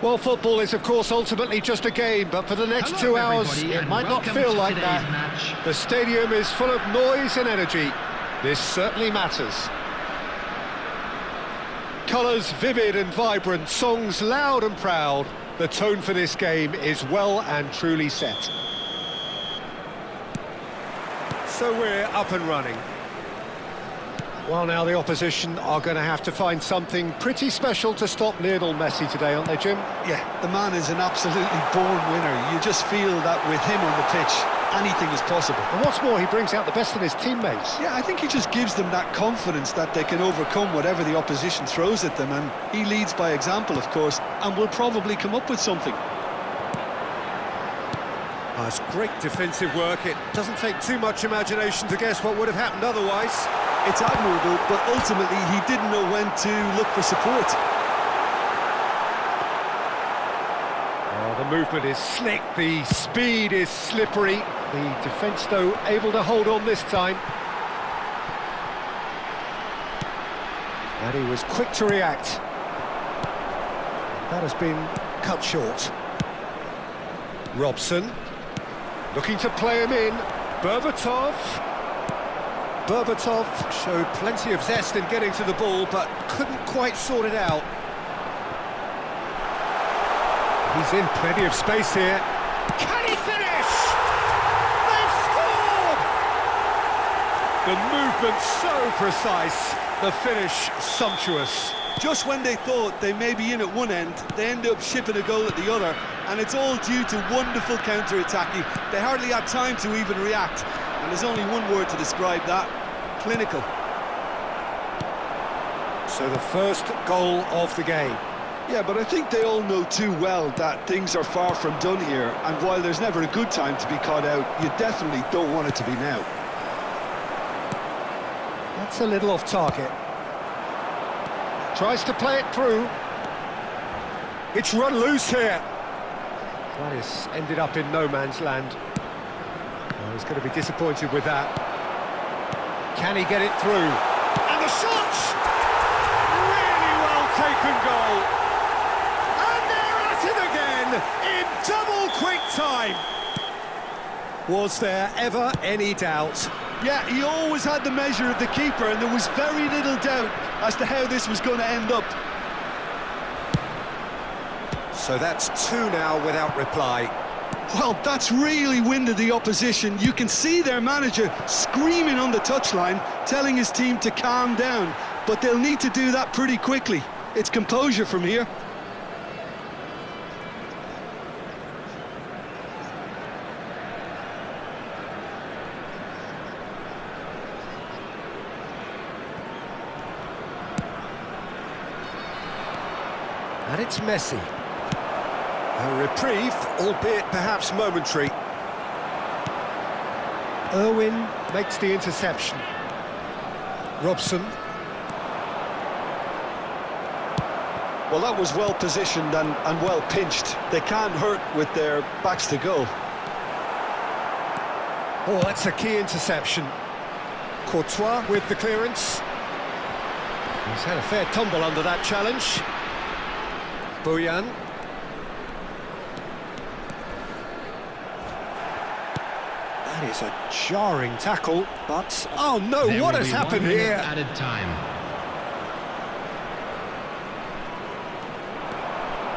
Well, football is, of course, ultimately just a game, but for the next 2 hours, it might not feel like that. Match. The stadium is full of noise and energy. This certainly matters. Colours vivid and vibrant, songs loud and proud. The tone for this game is well and truly set. So we're up and running. Well, now the opposition are going to have to find something pretty special to stop Lionel Messi today, aren't they, Jim? Yeah, the man is an absolutely born winner. You just feel that with him on the pitch, anything is possible. And what's more, he brings out the best in his teammates. Yeah, I think he just gives them that confidence that they can overcome whatever the opposition throws at them, and he leads by example, of course, and will probably come up with something. Oh, it's great defensive work. It doesn't take too much imagination to guess what would have happened otherwise. It's admirable, but ultimately he didn't know when to look for support. Oh, the movement is slick, the speed is slippery. The defence, though, able to hold on this time. And he was quick to react. That has been cut short. Robson, looking to play him in. Berbatov showed plenty of zest in getting to the ball, but couldn't quite sort it out. He's in plenty of space here. Can he finish? They've scored! The movement so precise, the finish sumptuous. Just when they thought they may be in at one end, they end up shipping a goal at the other, and it's all due to wonderful counter-attacking. They hardly had time to even react, and there's only one word to describe that: clinical. So the first goal of the game. Yeah, but I think they all know too well that things are far from done here, and while there's never a good time to be caught out, you definitely don't want it to be now. That's a little off target. Tries to play it through. It's run loose here. That has ended up in no man's land. Oh, he's going to be disappointed with that. Can he get it through? And the shot! Really well taken goal. And they're at it again in double quick time. Was there ever any doubt? Yeah, he always had the measure of the keeper, and there was very little doubt as to how this was going to end up. So that's two now without reply. Well, that's really winded the opposition. You can see their manager screaming on the touchline, telling his team to calm down, but they'll need to do that pretty quickly. It's composure from here. And it's Messi. A reprieve, albeit perhaps momentary. Irwin makes the interception. Robson. Well, that was well positioned and well pinched. They can't hurt with their backs to goal. Oh, that's a key interception. Courtois with the clearance. He's had a fair tumble under that challenge. Boyan. That is a jarring tackle, but... Oh no, what has happened here? Added time.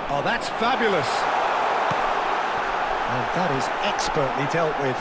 Oh, that's fabulous. And that is expertly dealt with.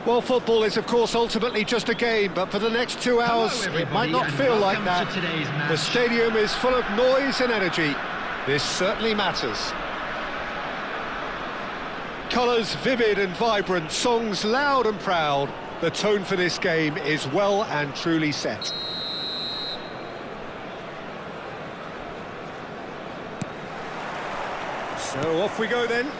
Well, football is, of course, ultimately just a game, but for the next 2 hours, it might not feel like that. The stadium is full of noise and energy. This certainly matters. Colours vivid and vibrant, songs loud and proud. The tone for this game is well and truly set. So off we go then.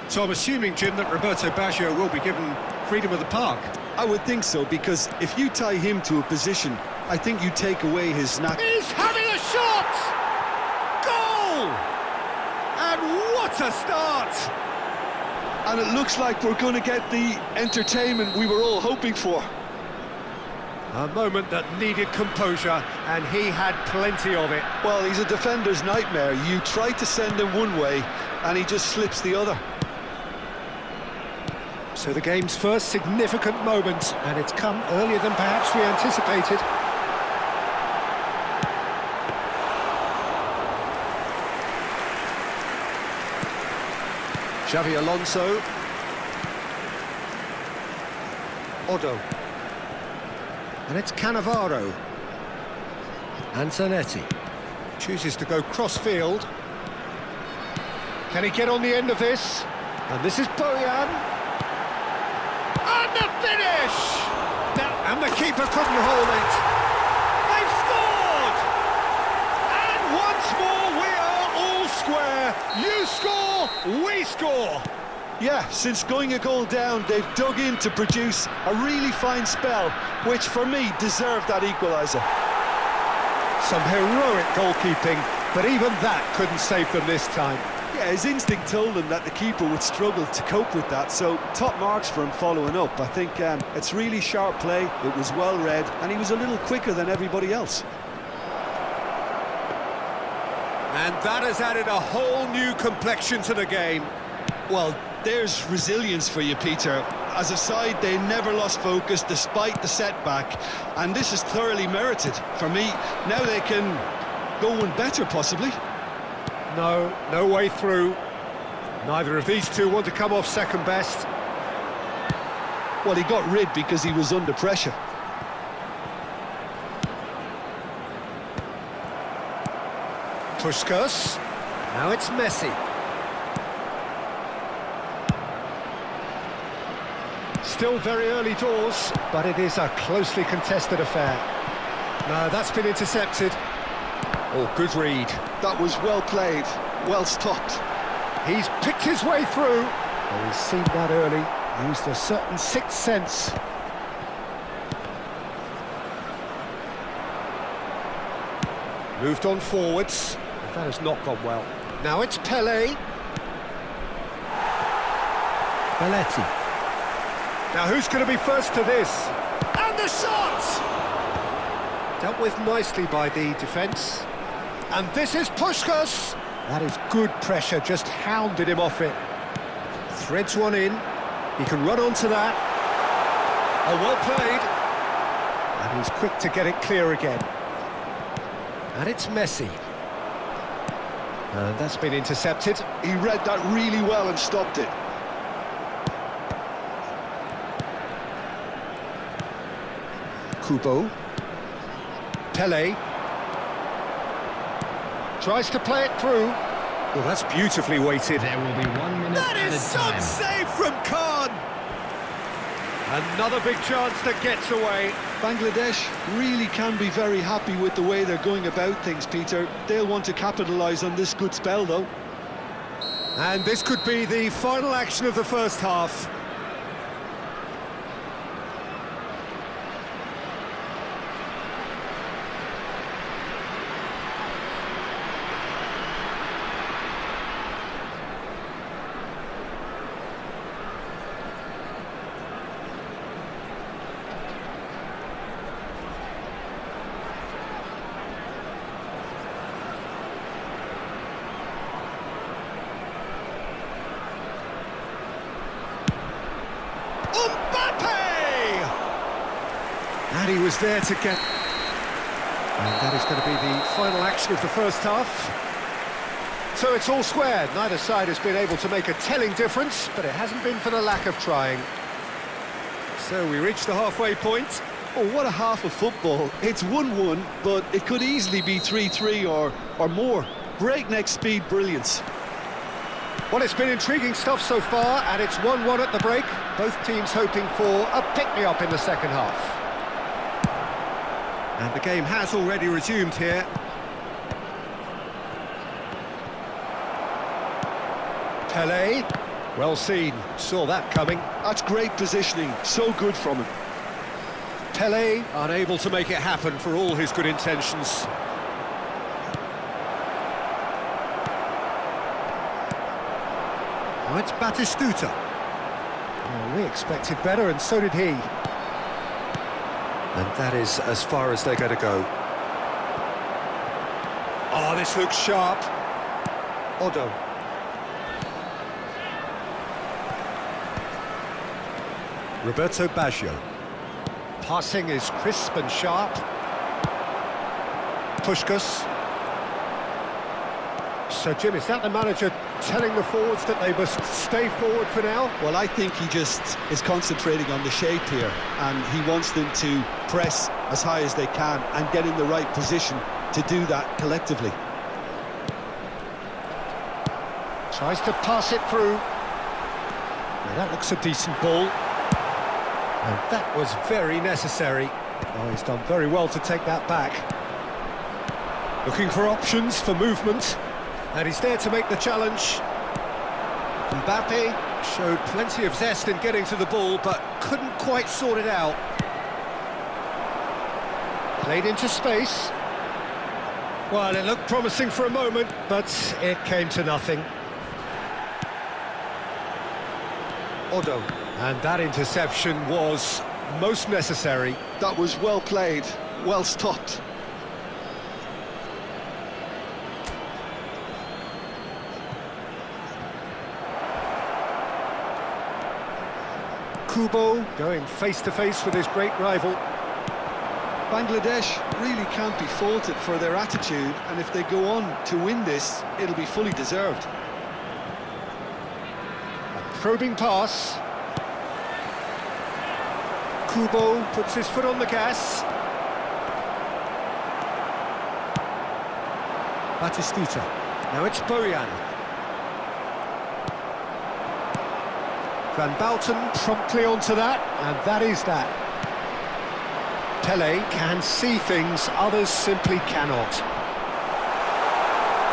So I'm assuming, Jim, that Roberto Baggio will be given freedom of the park. I would think so, because if you tie him to a position, I think you take away his He's having a shot! Goal! And what a start! And it looks like we're going to get the entertainment we were all hoping for. A moment that needed composure, and he had plenty of it. Well, he's a defender's nightmare. You try to send him one way, and he just slips the other. So the game's first significant moment, and it's come earlier than perhaps we anticipated. Xavi Alonso. Odo. And it's Cannavaro. And Zanetti. Chooses to go cross-field. Can he get on the end of this? And this is Bojan. And the finish! And the keeper couldn't hold it. They've scored! And once more we are all square. You score, we score. Yeah, since going a goal down, they've dug in to produce a really fine spell, which for me deserved that equaliser. Some heroic goalkeeping, but even that couldn't save them this time. Yeah, his instinct told him that the keeper would struggle to cope with that, so top marks for him following up. I think it's really sharp play, it was well read, and he was a little quicker than everybody else. And that has added a whole new complexion to the game. Well, there's resilience for you, Peter. As a side, they never lost focus despite the setback, and this is thoroughly merited. For me, now they can go one better, possibly. No way through. Neither of these two want to come off second best. Well, he got rid because he was under pressure. Puskas. Now it's Messi. Still very early doors, but it is a closely contested affair. No, that's been intercepted. Oh, good read. That was well played, well stopped. He's picked his way through. Oh, he's seen that early, used a certain sixth sense. Moved on forwards. That has not gone well. Now it's Pele. Belletti. Now who's going to be first to this? And the shot! Dealt with nicely by the defence. And this is Puskas. That is good pressure, just hounded him off it. Threads one in. He can run onto that. Oh, well played. And he's quick to get it clear again. And it's Messi. And that's been intercepted. He read that really well and stopped it. Kubo. Pele. Tries to play it through. Well, that's beautifully weighted. There will be 1 minute That at is a some time. save from Khan. Another big chance that gets away. Bangladesh really can be very happy with the way they're going about things, Peter. They'll want to capitalise on this good spell, though. And this could be the final action of the first half. And he was there to get... And that is going to be the final action of the first half. So it's all square. Neither side has been able to make a telling difference, but it hasn't been for the lack of trying. So we reached the halfway point. Oh, what a half of football. It's 1-1, but it could easily be 3-3 or more. Breakneck speed brilliance. Well, it's been intriguing stuff so far, and it's 1-1 at the break. Both teams hoping for a pick-me-up in the second half. And the game has already resumed here. Pelé, well seen, saw that coming. That's great positioning, so good from him. Pelé, unable to make it happen for all his good intentions. Now it's Batistuta. Oh, we expected better, and so did he. And that is as far as they're going to go. Oh, this looks sharp. Odo. Roberto Baggio. Passing is crisp and sharp. Puskás. So, Jim, is that the manager telling the forwards that they must stay forward for now? Well, I think he just is concentrating on the shape here, and he wants them to press as high as they can and get in the right position to do that collectively. Tries to pass it through. Now, that looks a decent ball. And that was very necessary. Oh, he's done very well to take that back. Looking for options for movement. And he's there to make the challenge. Mbappe showed plenty of zest in getting to the ball, but couldn't quite sort it out. Played into space. Well, it looked promising for a moment, but it came to nothing. Odo. And that interception was most necessary. That was well played, well stopped. Kubo going face-to-face with his great rival. Bangladesh really can't be faulted for their attitude, and if they go on to win this, it'll be fully deserved. A probing pass. Kubo puts his foot on the gas. Batistuta. Now it's Bojan. Van Bouten promptly onto that, and that is that. Pelé can see things others simply cannot.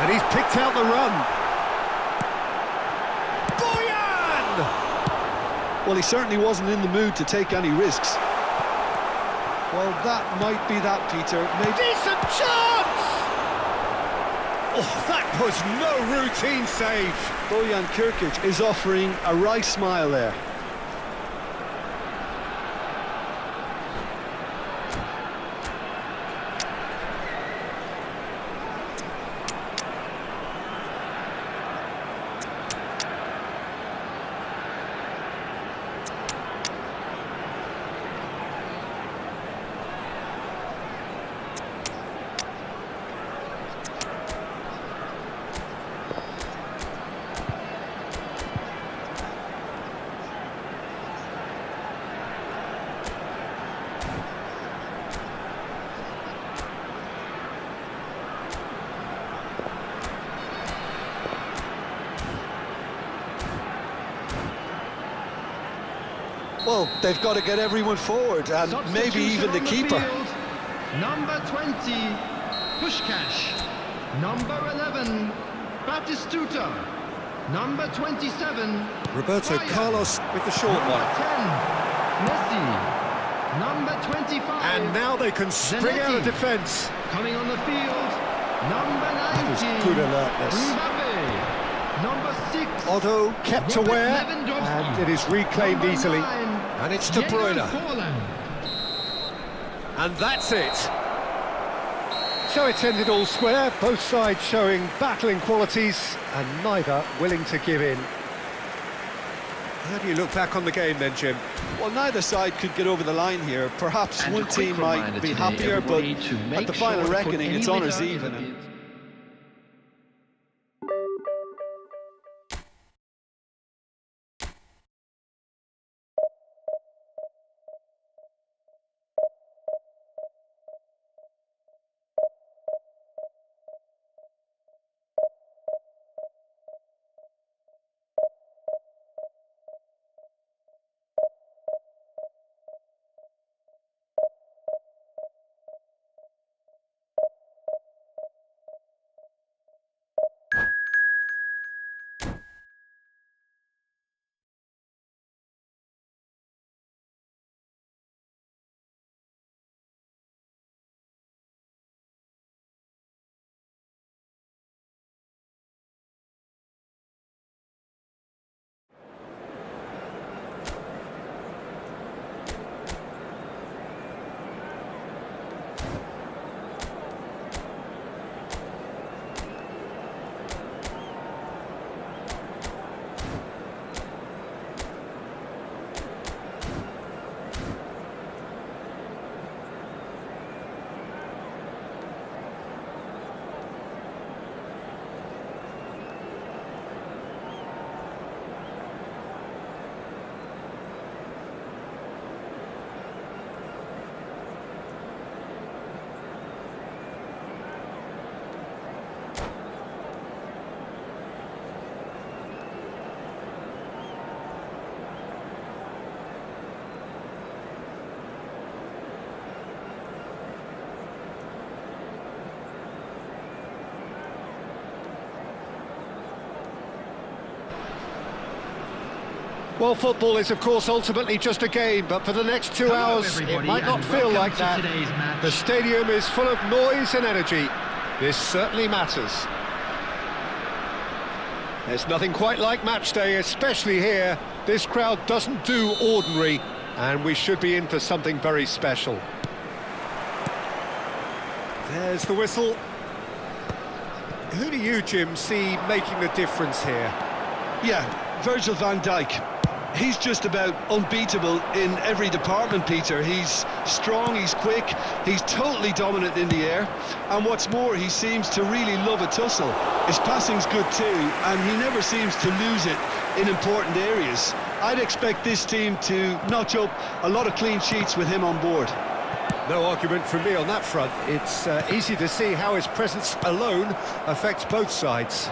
And he's picked out the run. Bojan! Well, he certainly wasn't in the mood to take any risks. Well, that might be that, Peter. Maybe. Decent chance! Oh, that was no routine save. Bojan Kirkic is offering a wry smile there. Well, they've got to get everyone forward, and maybe even the keeper. Number 20, Puskás. Number 11, Batistuta. Number 27, Roberto Fire. Carlos with the short Number one. 10, Messi. Number 25, And now they can spring out of defence. coming on the field. Number 90, That was good alertness. Mbappe. Number 6, Otto kept Robert aware, Lewandowski. and it is reclaimed Number easily. 9, And it's De Diego Bruyne. Forlan. And that's it. So it's ended all square, both sides showing battling qualities, and neither willing to give in. How do you look back on the game then, Jim? Well, neither side could get over the line here. Perhaps And a one quick team might reminder be today, happier, but everybody, to at make the final sure to put reckoning, any it's honours bidder in even. the bid. Well, football is, of course, ultimately just a game, but for the next 2 Hello, hours, it everybody, might not and feel welcome like to that. today's match. The stadium is full of noise and energy. This certainly matters. There's nothing quite like match day, especially here. This crowd doesn't do ordinary, and we should be in for something very special. There's the whistle. Who do you, Jim, see making the difference here? Yeah, Virgil van Dijk. He's just about unbeatable in every department, Peter. He's strong, he's quick, he's totally dominant in the air, and what's more, he seems to really love a tussle. His passing's good too, and he never seems to lose it in important areas. I'd expect this team to notch up a lot of clean sheets with him on board. No argument from me on that front. It's easy to see how his presence alone affects both sides.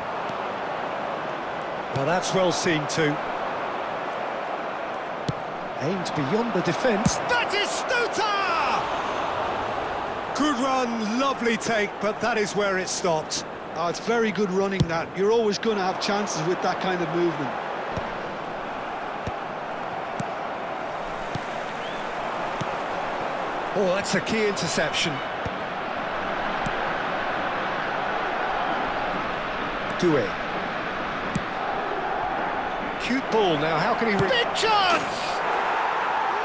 Well, that's well seen too. Aimed beyond the defence. That is Stuta! Good run, lovely take, but that is where it stopped. Oh, it's very good running, that. You're always going to have chances with that kind of movement. Oh, that's a key interception. Doué. Cute ball now, how can he... Big chance!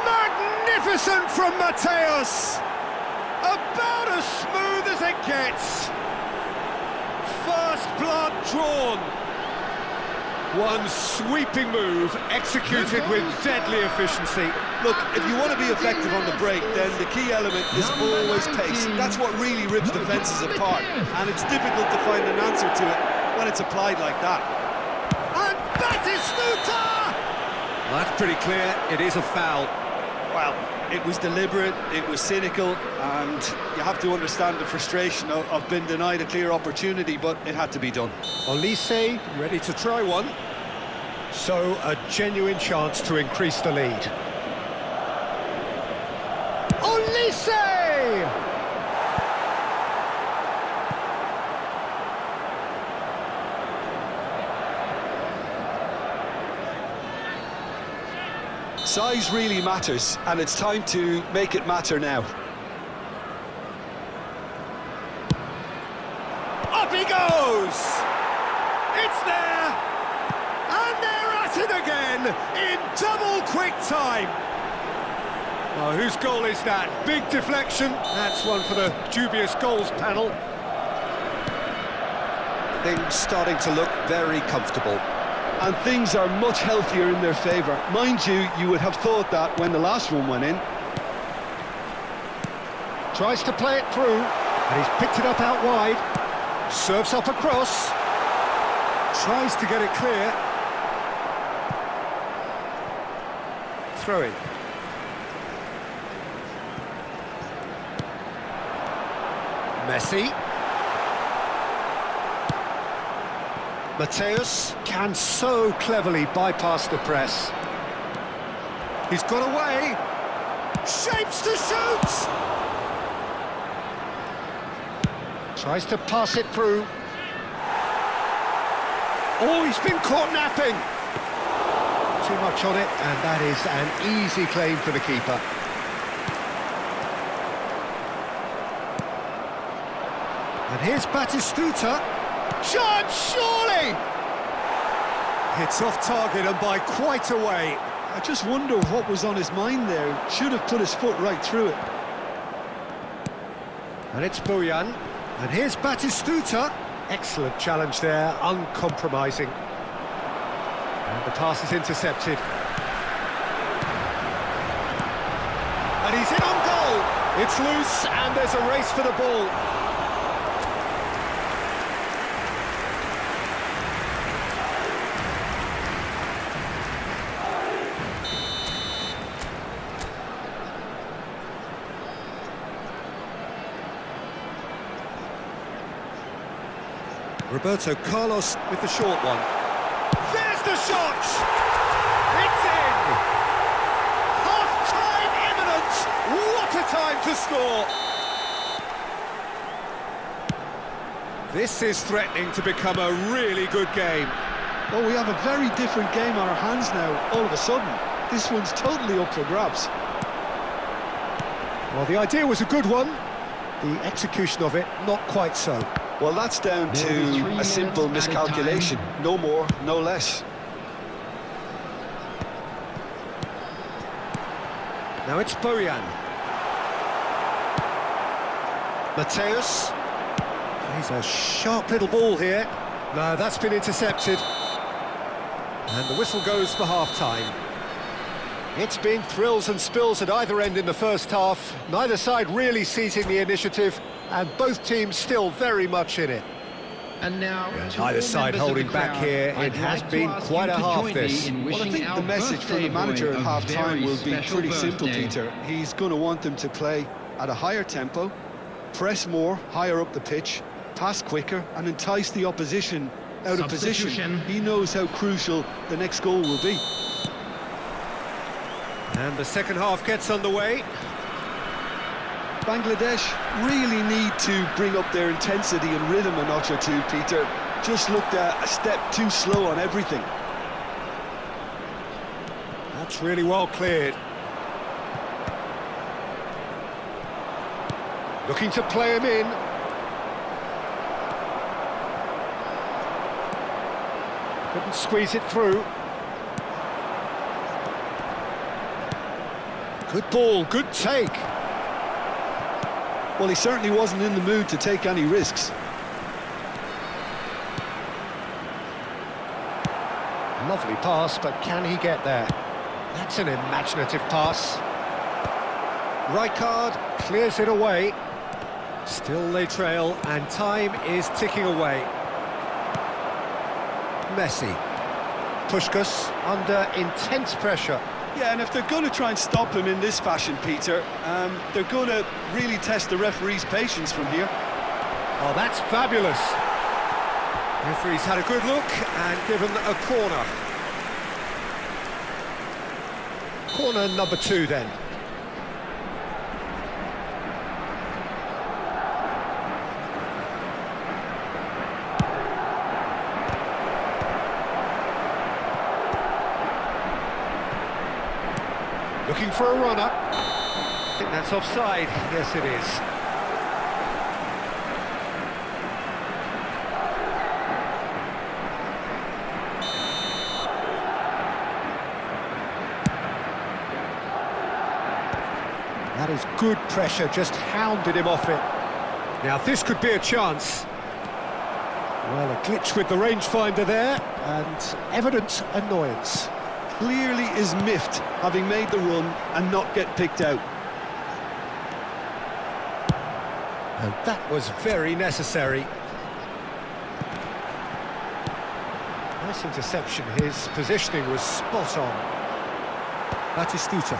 Magnificent from Mateus! About as smooth as it gets. First blood drawn. One sweeping move, executed with deadly efficiency. Look, if you want to be effective on the break, then the key element is always pace. That's what really rips defences apart, and it's difficult to find an answer to it when it's applied like that. And that is Stuta! Well, that's pretty clear, it is a foul. Well, it was deliberate, it was cynical, and you have to understand the frustration of being denied a clear opportunity, but it had to be done. Olise ready to try one. So, a genuine chance to increase the lead. Olise! Size really matters, and it's time to make it matter now. Up he goes! It's there! And they're at it again in double quick time! Oh, whose goal is that? Big deflection. That's one for the dubious goals panel. Things starting to look very comfortable. And things are much healthier in their favour. Mind you, you would have thought that when the last one went in. Tries to play it through, and he's picked it up out wide. Serves up across. Tries to get it clear. Throw in. Messi. Mateus can so cleverly bypass the press. He's got away. Shapes to shoot! Tries to pass it through. Oh, he's been caught napping. Too much on it, and that is an easy claim for the keeper. And here's Batistuta. Chance, surely! It's off target and by quite a way. I just wonder what was on his mind there. Should have put his foot right through it. And it's Bojan. And here's Batistuta. Excellent challenge there, uncompromising. And the pass is intercepted. And he's in on goal. It's loose and there's a race for the ball. Roberto Carlos with the short one. There's the shot! It's in! Half-time imminent! What a time to score! This is threatening to become a really good game. Oh, we have a very different game on our hands now, all of a sudden. This one's totally up for grabs. Well, the idea was a good one. The execution of it, not quite so. Well, that's down to a simple miscalculation. No more, no less. Now it's Bojan. Mateus. He's a sharp little ball here. No, that's been intercepted. And the whistle goes for half-time. It's been thrills and spills at either end in the first half. Neither side really seizing the initiative, and both teams still very much in it. And now, Neither side holding back here. It has been quite a half, this. Well, I think the message from the manager at half-time will be pretty simple, Peter. He's going to want them to play at a higher tempo, press more, higher up the pitch, pass quicker, and entice the opposition out of position. He knows how crucial the next goal will be. And the second half gets underway. Bangladesh really need to bring up their intensity and rhythm a notch or two, Peter. Just looked a step too slow on everything. That's really well cleared. Looking to play him in. Couldn't squeeze it through. Good ball, good take. Well, he certainly wasn't in the mood to take any risks. Lovely pass, but can he get there? That's an imaginative pass. Rijkaard clears it away. Still they trail, and time is ticking away. Messi. Puskás under intense pressure. Yeah, and if they're going to try and stop him in this fashion, Peter, they're going to really test the referee's patience from here. Oh, that's fabulous. Referee's had a good look and given a corner. Corner number 2 then. Looking for a runner. I think that's offside. Yes, it is. That is good pressure, just hounded him off it. Now, this could be a chance. Well, a glitch with the rangefinder there, and evident annoyance. Clearly is miffed, having made the run and not get picked out. And that was very necessary. Nice interception, his positioning was spot on. Batistuta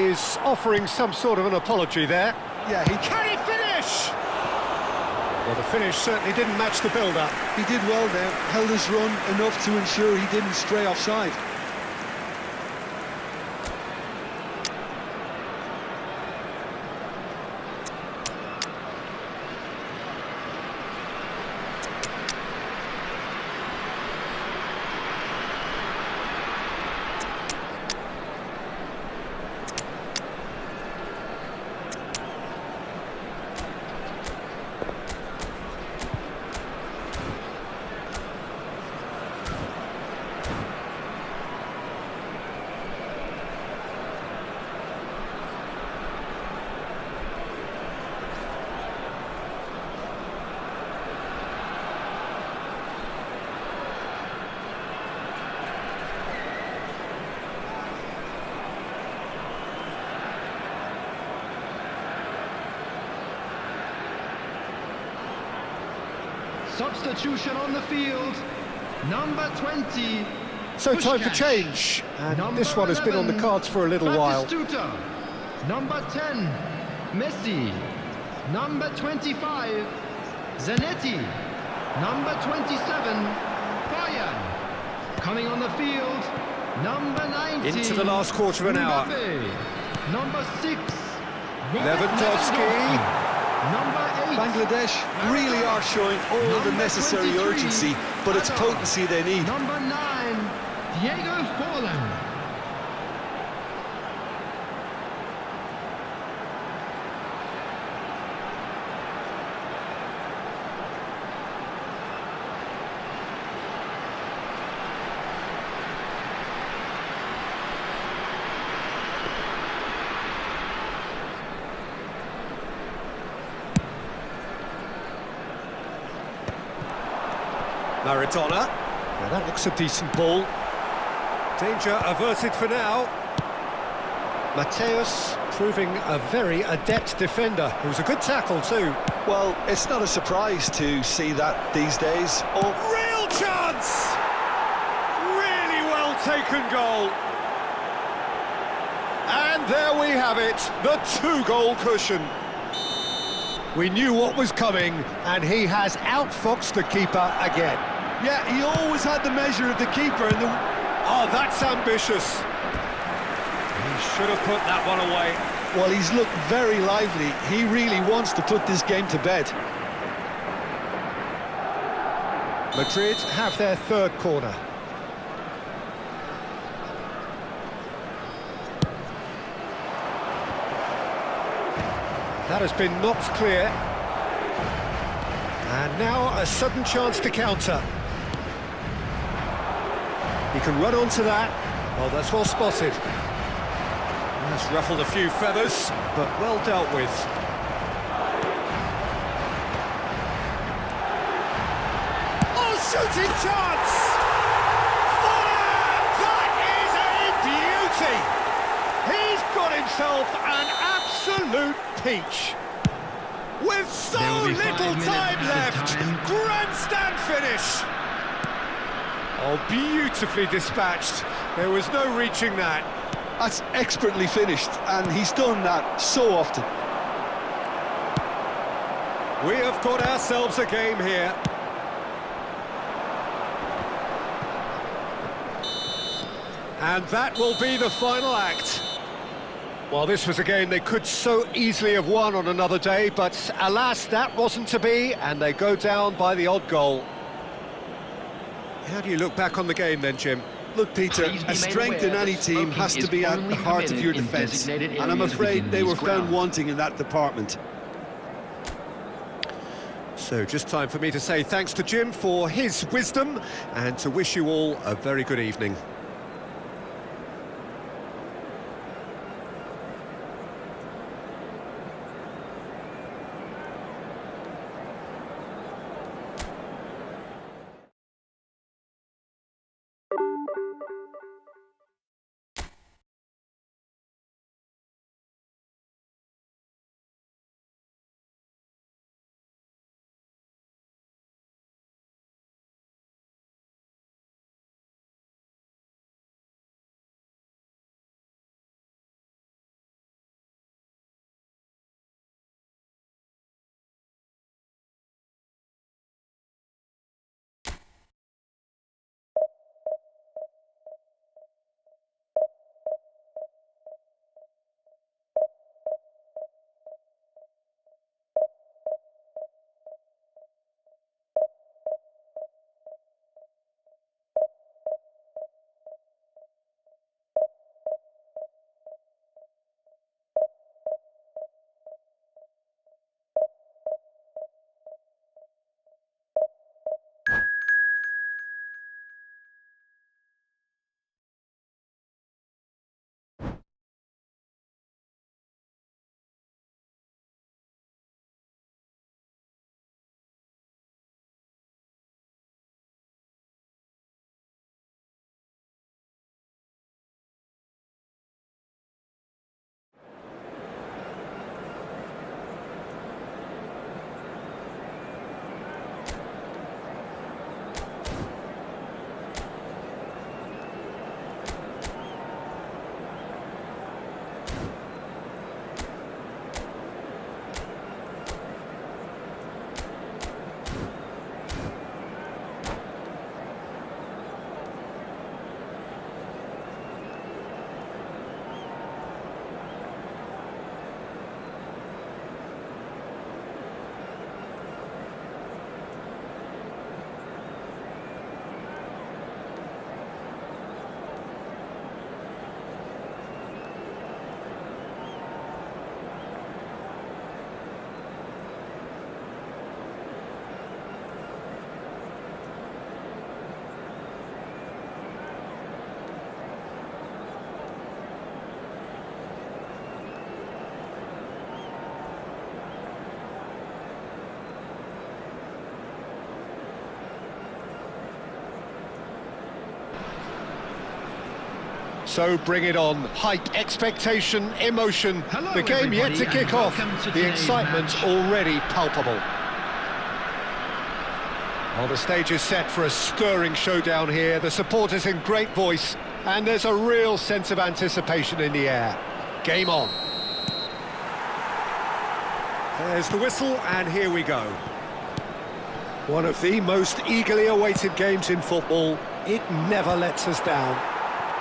is offering some sort of an apology there. Yeah, Can he finish? Well, the finish certainly didn't match the build-up. he did well there, held his run enough to ensure he didn't stray offside. Substitution on the field. Number 20. So time for Puskás. change, and Number this one has been on the 11, cards for a little while. Batistuta. Number 10. Messi. Number 25. Zanetti. Number 27. Bojan. Coming on the field. Number 19. Into the last quarter of an hour. Mbappe. Number 6. Lewandowski. Number 8. Bangladesh really are showing all the Number necessary 23, urgency, but it's Adam. potency they need. Number 9, Diego Forlan. Maradona. Now that looks a decent ball. Danger averted for now. Mateus proving a very adept defender. It was a good tackle too. Well, it's not a surprise to see that these days. Oh, Real chance! Really well taken goal. And there we have it, the 2-goal cushion. We knew what was coming, and he has outfoxed the keeper again. yeah, he always had the measure of the keeper. And Oh, that's ambitious. He should have put that one away. well, he's looked very lively. He really wants to put this game to bed. Madrid have their third corner. That has been knocked clear. And now a sudden chance to counter. He can run onto that. Oh, that's well spotted. That's ruffled a few feathers, but well dealt with. Oh, shooting chance! Fire! That is a beauty! He's got himself an absolute peach. With so There will be 5 little minutes time added left, time. grandstand finish. Oh, beautifully dispatched. There was no reaching that. That's expertly finished, and he's done that so often. We have got ourselves a game here. And that will be the final act. Well, this was a game they could so easily have won on another day, but alas, that wasn't to be, and they go down by the odd goal. How do you look back on the game then, Jim? Look, Peter, Please be a made strength aware in any that team has smoking to be is at the only heart of permitted your in defence, designated and I'm areas afraid within they were these found grounds. wanting in that department. So just time for me to say thanks to Jim for his wisdom and to wish you all a very good evening. So bring it on. Hype, expectation, emotion. Hello, The game yet to everybody, kick and off. welcome to The today's excitement match. already palpable. Well, the stage is set for a stirring showdown here. The supporters in great voice, and there's a real sense of anticipation in the air. Game on. There's the whistle, and here we go. One of the most eagerly awaited games in football. It never lets us down.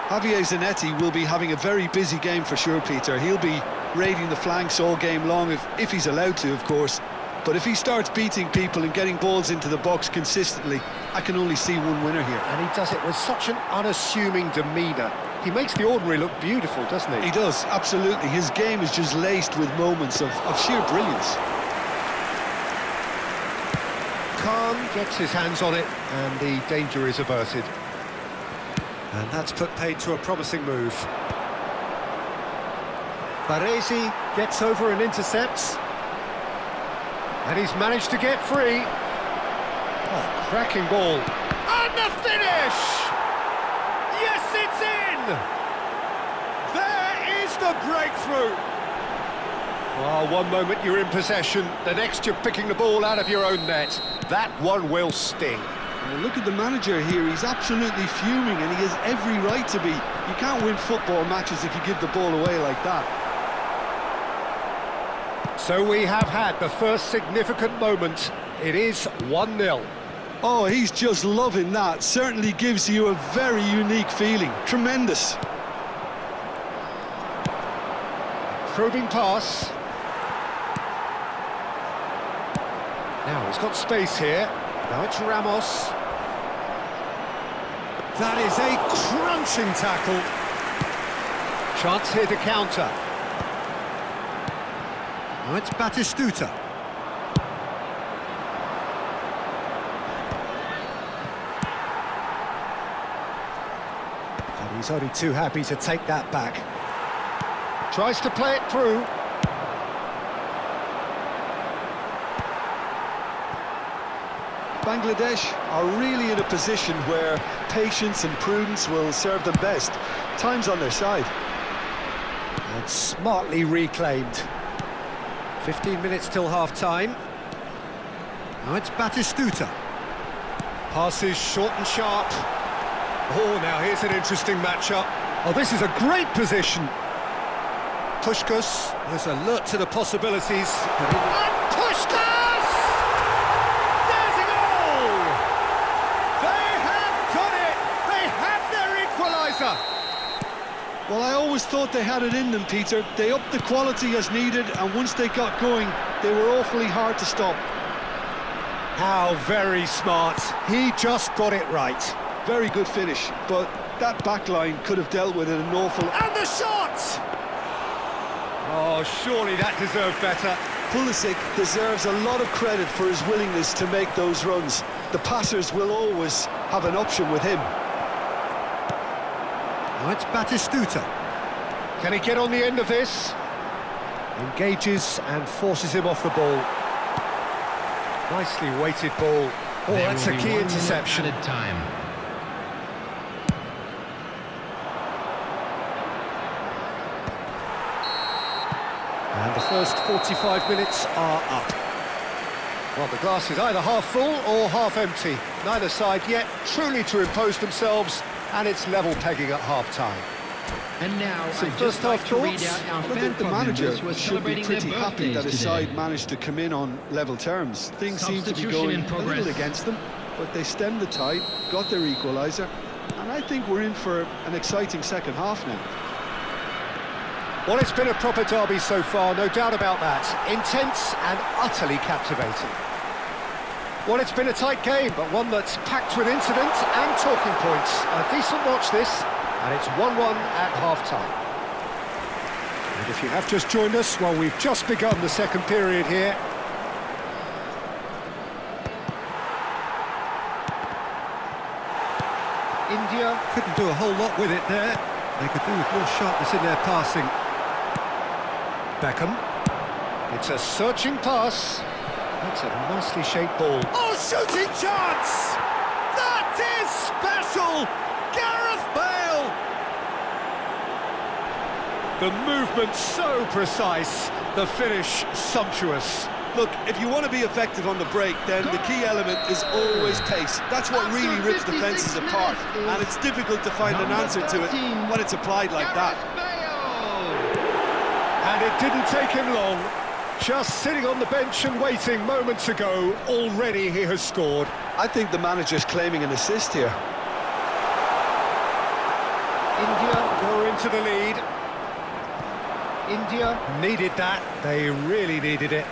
Javier Zanetti will be having a very busy game for sure, Peter. He'll be raiding the flanks all game long, if he's allowed to, of course. But if he starts beating people and getting balls into the box consistently, I can only see one winner here. And he does it with such an unassuming demeanour. He makes the ordinary look beautiful, doesn't he? He does, absolutely. His game is just laced with moments of sheer brilliance. Khan gets his hands on it, and the danger is averted. And that's put paid to a promising move. Baresi gets over and intercepts. And he's managed to get free. Oh, cracking ball. And the finish! Yes, it's in! There is the breakthrough! Well, one moment you're in possession, the next you're picking the ball out of your own net. That one will sting. Well, look at the manager here. He's absolutely fuming, and he has every right to be. You can't win football matches if you give the ball away like that. So we have had the first significant moment. It is 1-0. Oh, he's just loving that. Certainly gives you a very unique feeling. Tremendous. Probing pass. Now he's got space here. Now it's Ramos. That is a crunching tackle. Chance here to counter. Now it's Batistuta. And he's only too happy to take that back. Tries to play it through. Bangladesh are really in a position where patience and prudence will serve them best. Time's on their side. And smartly reclaimed. 15 minutes till half-time. Now it's Batistuta. Passes short and sharp. Oh, now here's an interesting matchup. Oh, this is a great position. Puskás is alert to the possibilities. And Puskás! There's a goal! They have done it! They have their equaliser! Well, I always thought they had it in them, Peter. They upped the quality as needed, and once they got going, they were awfully hard to stop. How very smart. He just got it right. Very good finish, but that back line could have dealt with it an awful... And the shot! Oh, surely that deserved better. Pulisic deserves a lot of credit for his willingness to make those runs. The passers will always have an option with him. Now it's Batistuta. Can he get on the end of this? Engages and forces him off the ball. Nicely weighted ball. Oh, There that's will a be key 1 minute interception. added time. And the first 45 minutes are up. Well, the glass is either half full or half empty. Neither side yet truly to impose themselves, and it's level pegging at half-time. And now, Some I'd first just like half to read thoughts? out our I fan think the club manager members who are should be celebrating pretty their happy that his birthdays side today. managed to come in on level terms. Things seem to be Substitution going in a progress. little against them, but they stemmed the tide, got their equaliser, and I think we're in for an exciting second half now. Well, it's been a proper derby so far, no doubt about that. Intense and utterly captivating. Well, it's been a tight game, but one that's packed with incident and talking points. A decent watch this, and it's 1-1 at half-time. And if you have just joined us, well, we've just begun the second period here. India couldn't do a whole lot with it there. They could do with more sharpness in their passing. Beckham. It's a searching pass. That's a nicely shaped ball. Oh, shooting chance! That is special! Gareth Bale! The movement so precise, the finish sumptuous. Look, if you want to be effective on the break, then the key element is always pace. That's what really rips defences apart, and it's difficult to find an answer to it when it's applied like that. And it didn't take him long. Just sitting on the bench and waiting moments ago, already he has scored. I think the manager's claiming an assist here. India go into the lead. India needed that. They really needed it.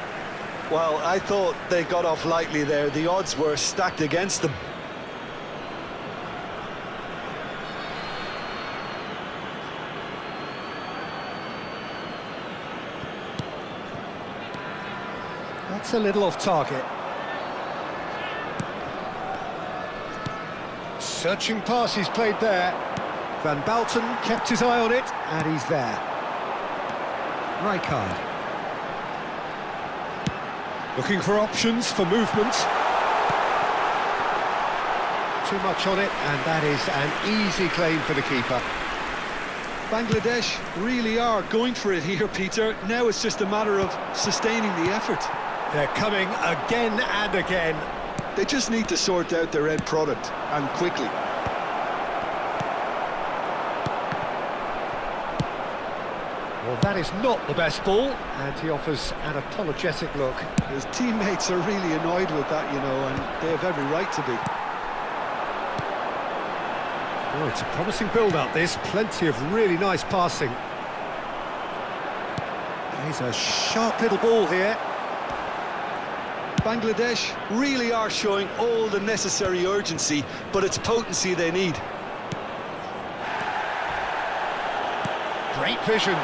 Well, I thought they got off lightly there. The odds were stacked against them. That's a little off target. Searching pass he's played there. Van Balten kept his eye on it, and he's there. Rijkaard. Looking for options for movement. Too much on it, and that is an easy claim for the keeper. Bangladesh really are going for it here, Peter. Now it's just a matter of sustaining the effort. They're coming again and again. They just need to sort out their end product, and quickly. Well, that is not the best ball, and he offers an apologetic look. His teammates are really annoyed with that, you know, and they have every right to be. Oh, it's a promising build-up, this. Plenty of really nice passing. He's a sharp little ball here. Bangladesh really are showing all the necessary urgency, but it's potency they need. Great vision.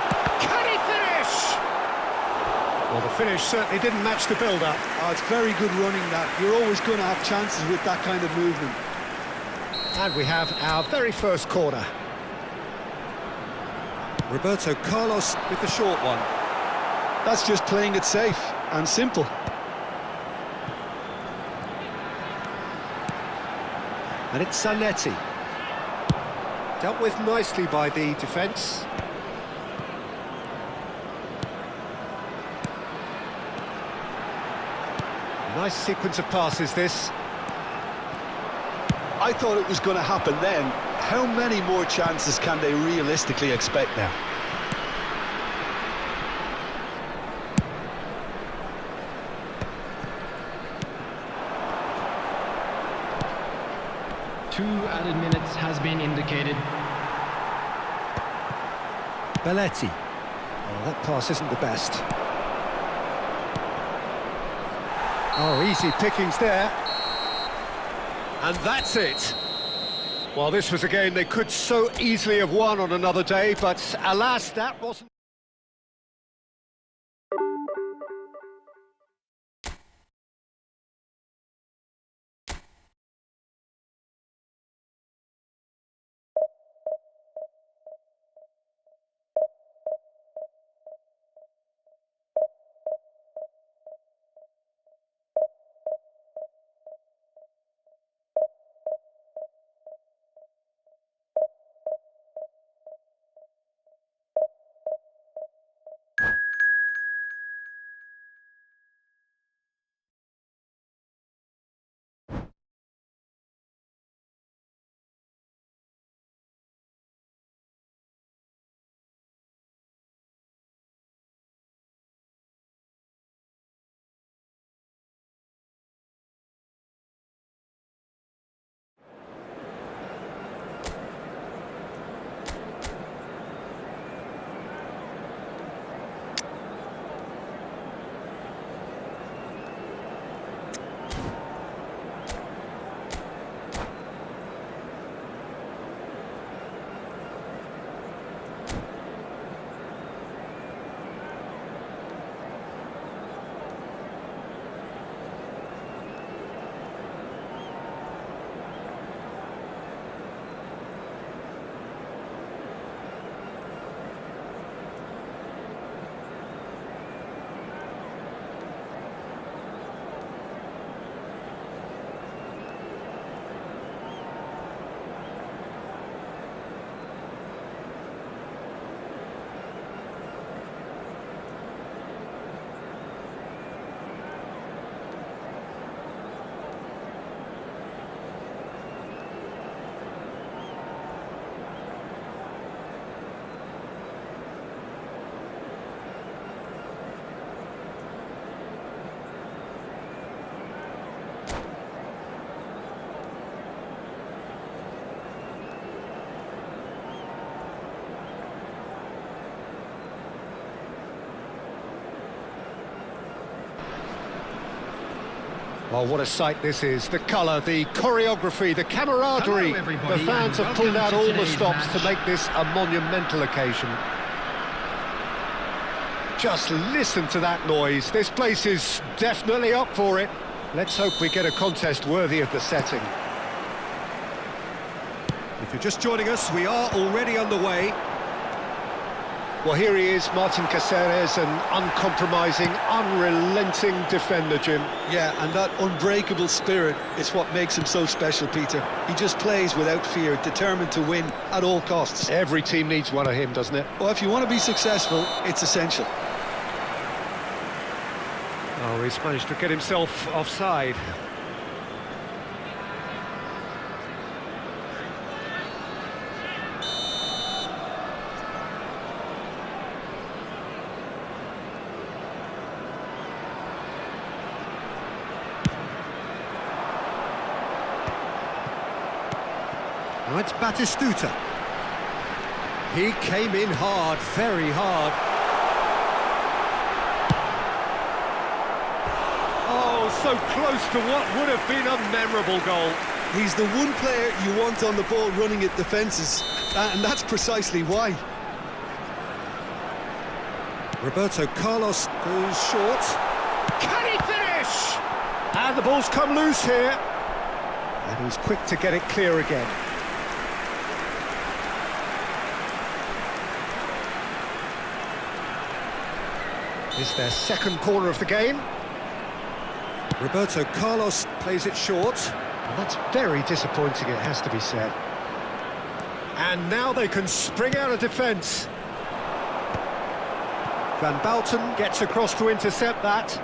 Can he finish? Well, the finish certainly didn't match the build-up. Oh, it's very good running, that. You're always going to have chances with that kind of movement. And we have our very first corner. Roberto Carlos with the short one. That's just playing it safe and simple. And it's Zanetti. Dealt with nicely by the defence. Nice sequence of passes, this. I thought it was going to happen then. How many more chances can they realistically expect now? Two added minutes has been indicated. Belletti. Oh, that pass isn't the best. Oh, easy pickings there. And that's it. Well, this was a game they could so easily have won on another day, but alas, that wasn't... Oh, what a sight this is. The colour, the choreography, the camaraderie. Hello, everybody, The fans and have pulled out welcome to all the today's stops to match. make this a monumental occasion. Just listen to that noise. This place is definitely up for it. Let's hope we get a contest worthy of the setting. If you're just joining us, we are already underway. Well, here he is, Martin Caceres, an uncompromising, unrelenting defender, Jim. Yeah, and that unbreakable spirit is what makes him so special, Peter. He just plays without fear, determined to win at all costs. Every team needs one of him, doesn't it? Well, if you want to be successful, it's essential. Oh, he's managed to get himself offside. Now it's Batistuta. He came in hard, very hard. Oh, so close to what would have been a memorable goal. He's the one player you want on the ball running at defences, and that's precisely why. Roberto Carlos goes short. Can he finish? And the ball's come loose here. And he's quick to get it clear again. It's their second corner of the game. Roberto Carlos plays it short. And that's very disappointing, it has to be said. And now they can spring out of defence. Van Bouten gets across to intercept that.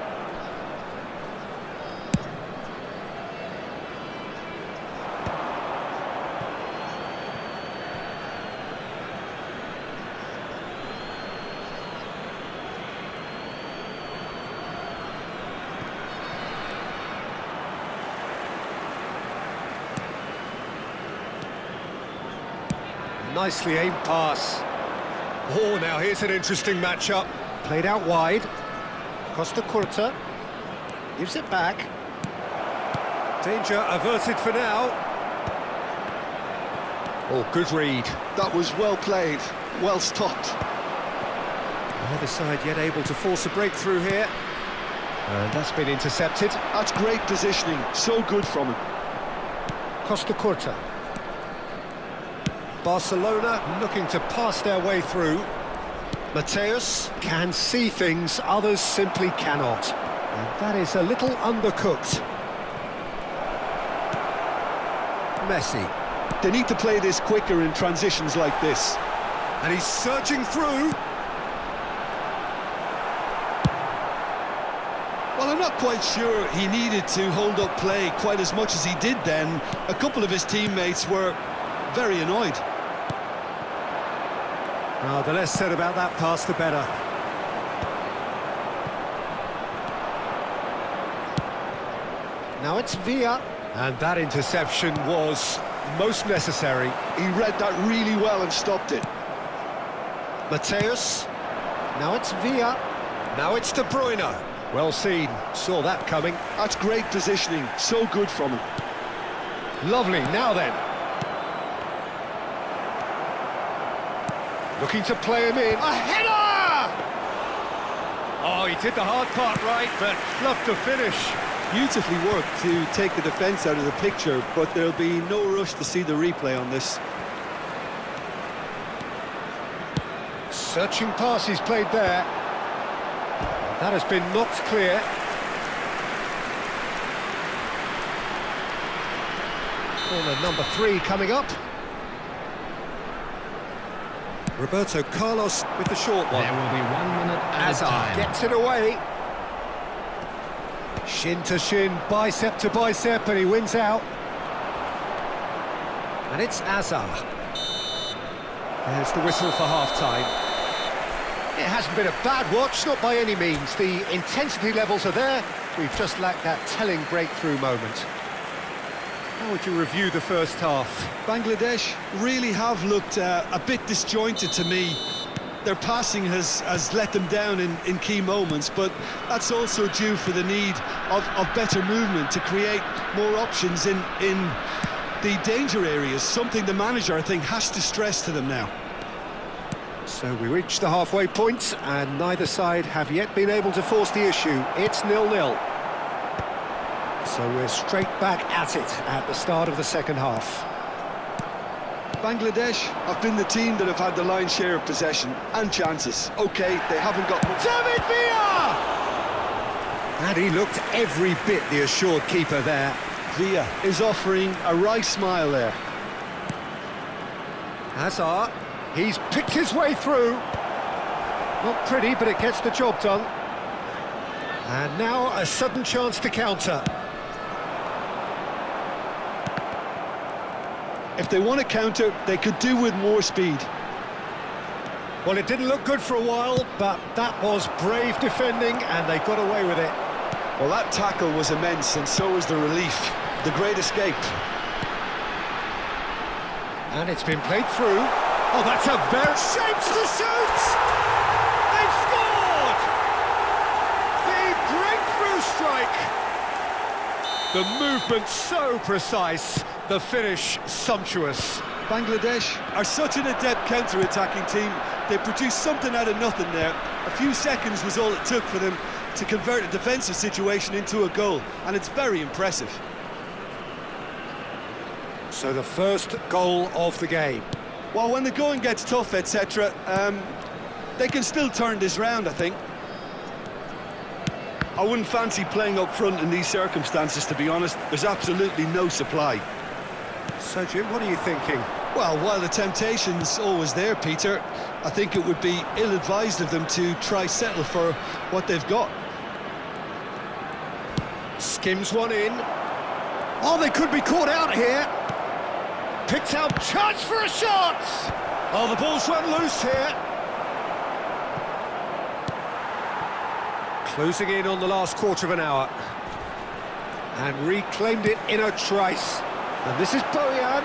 Nicely aimed pass. Oh, now here's an interesting matchup. Played out wide. Costa Curta gives it back. Danger averted for now. Oh, good read. That was well played, well stopped. Neither side yet able to force a breakthrough here. And that's been intercepted. That's great positioning, so good from him. Costa Curta. Barcelona looking to pass their way through. Mateus can see things others simply cannot. And that is a little undercooked. Messi. They need to play this quicker in transitions like this. And he's surging through. Well, I'm not quite sure he needed to hold up play quite as much as he did then. A couple of his teammates were very annoyed. Oh, the less said about that pass, the better. Now it's Villa. And that interception was most necessary. He read that really well and stopped it. Mateus. Now it's Villa. Now it's De Bruyne. Well seen. Saw that coming. That's great positioning, so good from him. Lovely. Now then. Looking to play him in. A header! Oh, he did the hard part right, but fluffed the finish. Beautifully worked to take the defence out of the picture, but there'll be no rush to see the replay on this. Searching pass he's played there. That has been knocked clear. Corner number 3 coming up. Roberto Carlos with the short one. There will be 1 minute at a Hazard time. gets it away. Shin to shin, bicep to bicep, and he wins out. And it's Hazard. There's the whistle for half-time. It hasn't been a bad watch, not by any means. The intensity levels are there. We've just lacked that telling breakthrough moment. How would you review the first half? Bangladesh really have looked a bit disjointed to me. their passing has let them down in key moments, but that's also due for the need of better movement to create more options in the danger areas, something the manager, I think, has to stress to them now. So we reach the halfway point, and neither side have yet been able to force the issue. It's 0-0. So we're straight back at it at the start of the second half. Bangladesh have been the team that have had the lion's share of possession and chances. OK, they haven't got much. David Villa! And he looked every bit the assured keeper there. Villa is offering a wry smile there. Hazard, he's picked his way through. Not pretty, but it gets the job done. And now a sudden chance to counter. If they want to counter, they could do with more speed. Well, it didn't look good for a while, but that was brave defending, and they got away with it. Well, that tackle was immense, and so was the relief. The great escape. And it's been played through. Oh, that's a very... Shapes to shoot! They've scored! The breakthrough strike! The movement so precise, the finish sumptuous. Bangladesh are such an adept counter-attacking team. They produced something out of nothing there. A few seconds was all it took for them to convert a defensive situation into a goal, and it's very impressive. So the first goal of the game. Well, when the going gets tough, etc., they can still turn this round, I think. I wouldn't fancy playing up front in these circumstances, to be honest. There's absolutely no supply. So, Jim, what are you thinking? Well, while the temptation's always there, Peter, I think it would be ill-advised of them to try settle for what they've got. Skims one in. Oh, they could be caught out here. Picked out, chance for a shot! Oh, the ball's run loose here. Closing in on the last quarter of an hour. And reclaimed it in a trice. And this is Boyan.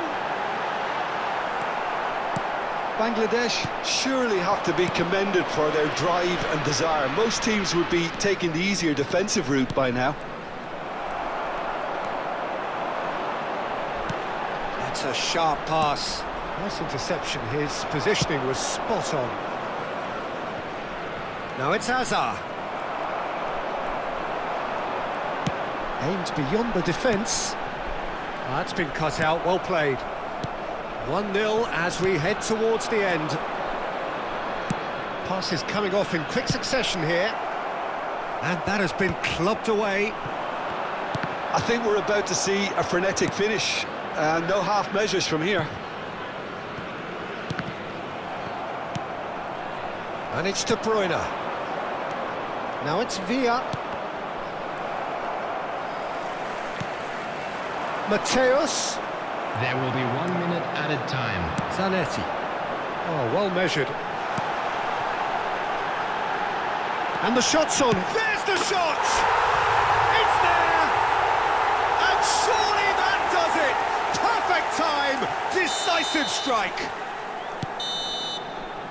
Bangladesh surely have to be commended for their drive and desire. Most teams would be taking the easier defensive route by now. That's a sharp pass. Nice interception. His positioning was spot on. Now it's Hazard. Aimed beyond the defence. That's been cut out, well played. 1-0 as we head towards the end. Passes coming off in quick succession here. And that has been clubbed away. I think we're about to see a frenetic finish. No half measures from here. And it's De Bruyne. Now it's Villa. Mateus. There will be 1 minute added time. Zanetti. Oh, well measured. And the shot's on. There's the shot! It's there! And surely that does it! Perfect time! Decisive strike!